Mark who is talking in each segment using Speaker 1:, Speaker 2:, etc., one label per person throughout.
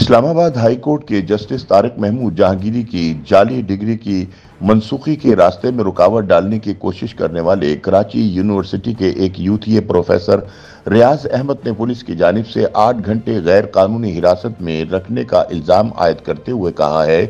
Speaker 1: Islamabad high court के justice Tariq Mahmood Jahangiri की जाली डिग्री की मनसूखी के रास्ते में रुकावट डालने की कोशिश करने वाले कराची यूनिवर्सिटी के एक यूथीय प्रोफेसर रियाज अहमद ने पुलिस की जानिब से 8 घंटे गैर कानूनी हिरासत में रखने का इल्जाम आयद करते हुए कहा है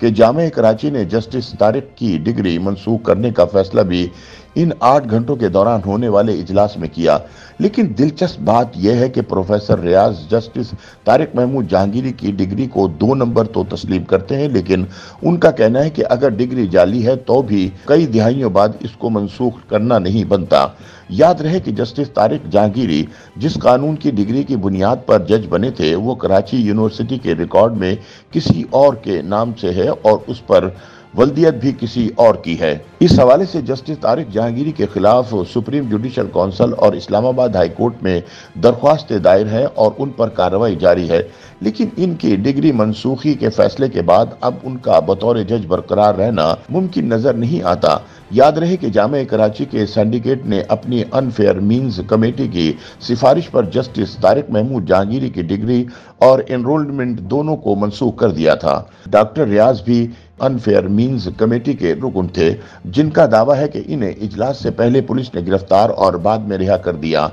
Speaker 1: कि जामे कराची ने जस्टिस तारिक की डिग्री मनसूख करने का फैसला भी इन 8 घंटों के दौरान होने वाले इजलास में किया। लेकिन दिलचस्प बात यह है कि प्रोफेसर रियाज जस्टिस तारिक महमूद जहांगीरी की डिग्री को 2 नंबर तो तस्लीम करते हैं, लेकिन उनका कहना है कि अगर डिग्री जाली है तो भी कई दिहाइयों बाद इसको मनसूख करना नहीं बनता। याद रहे कि जस्टिस तारिक जहांगीरी जिस कानून की डिग्री की बुनियाद पर जज बने थे वो कराची यूनिवर्सिटी के रिकॉर्ड में किसी और के नाम से है और उस पर वल्दियत भी किसी और की है। इस हवाले से जस्टिस तारिक जहांगीरी के खिलाफ सुप्रीम जुडिशल काउंसिल और इस्लामाबाद हाई कोर्ट में दरख्वास्त दायर है और उन पर कार्रवाई जारी है। लेकिन इनकी डिग्री मनसूखी के फैसले के बाद अब उनका बतौर जज बरकरार रहना मुमकिन नजर नहीं आता। याद रहे कि जामे कराची के सिंडिकेट ने अपनी अनफेयर मीन्स कमेटी की सिफारिश पर जस्टिस तारिक महमूद जहांगीरी की डिग्री और एनरोलमेंट दोनों को मनसूख कर दिया था। डॉक्टर रियाज भी अनफेयर मीन्स कमेटी के रुकन थे, जिनका दावा है कि इन्हें इजलास से पहले पुलिस ने गिरफ्तार और बाद में रिहा कर दिया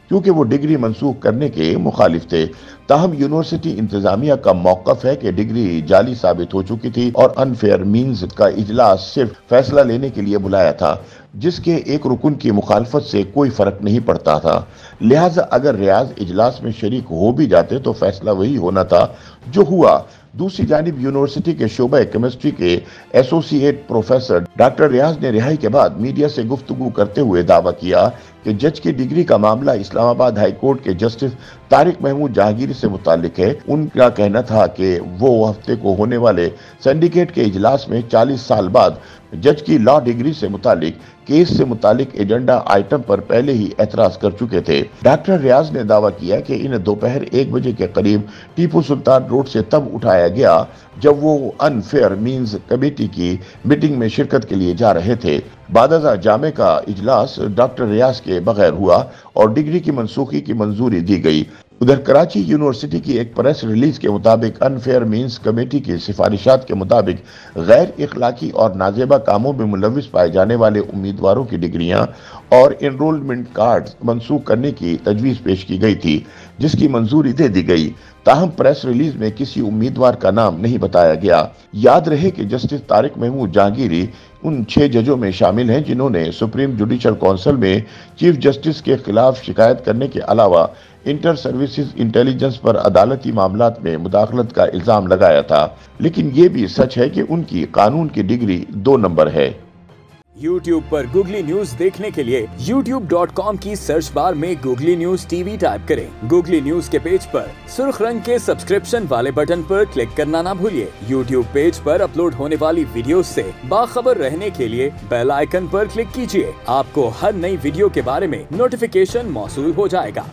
Speaker 1: क्योंकि वो डिग्री मनसूख करने के मुखालिफ थे। ताहम यूनिवर्सिटी इंतजामिया का मौकफ है कि डिग्री जाली साबित हो चुकी थी और अनफेयर मीन्स का इजलास सिर्फ फैसला लेने के लिए बुलाया था, जिसके एक रुकन की मुखालफत से कोई फर्क नहीं पड़ता था। लिहाजा अगर रियाज इजलास में शरीक हो भी जाते तो फैसला वही होना था जो हुआ। दूसरी जानिब यूनिवर्सिटी के शोबा केमिस्ट्री के एसोसिएट प्रोफेसर डॉक्टर रियाज ने रिहाई के बाद मीडिया से गुफ्तगू करते हुए दावा किया कि जज की डिग्री का मामला इस्लामाबाद हाई कोर्ट के जस्टिस तारिक महमूद जहांगीरी से मुताल्लिक है। उनका कहना था कि वो हफ्ते को होने वाले सिंडिकेट के इजलास में 40 साल बाद जज की लॉ डिग्री से मुतालिक केस से मुतालिक एजेंडा आइटम पर पहले ही एतराज कर चुके थे। डॉक्टर रियाज ने दावा किया कि इन्हें दोपहर 1 बजे के करीब टीपू सुल्तान रोड से तब उठाया गया जब वो अनफेयर मीन्स कमेटी की मीटिंग में शिरकत के लिए जा रहे थे। बादजा जामे का इजलास डॉक्टर रियाज के बगैर हुआ और डिग्री की मनसूखी की मंजूरी दी गई। उधर कराची यूनिवर्सिटी की एक प्रेस रिलीज के मुताबिक अनफेयर मीन्स कमेटी की सिफारिशात के मुताबिक गैर इखलाकी और नाजेबा कामों में मुलविस पाए जाने वाले उम्मीदवारों की डिग्रियां और एनरोलमेंट कार्ड मनसूख करने की तजवीज़ पेश की गई थी, जिसकी मंजूरी दे दी गई। ताहम प्रेस रिलीज में किसी उम्मीदवार का नाम नहीं बताया गया। याद रहे कि जस्टिस तारिक महमूद जहांगीरी उन 6 जजों में शामिल हैं जिन्होंने सुप्रीम जुडिशल काउंसिल में चीफ जस्टिस के खिलाफ शिकायत करने के अलावा इंटर सर्विसेज इंटेलिजेंस पर अदालती मामलात में मुदाखलत का इल्जाम लगाया था। लेकिन ये भी सच है कि उनकी कानून की डिग्री 2 नंबर है।
Speaker 2: YouTube पर गूगली न्यूज देखने के लिए youtube.com की सर्च बार में गूगली न्यूज टीवी टाइप करें। गूगली न्यूज के पेज पर सुर्ख रंग के सब्सक्रिप्शन वाले बटन पर क्लिक करना ना भूलिए। YouTube पेज पर अपलोड होने वाली वीडियोस से बाखबर रहने के लिए बेल आइकन पर क्लिक कीजिए। आपको हर नई वीडियो के बारे में नोटिफिकेशन मौसूल हो जाएगा।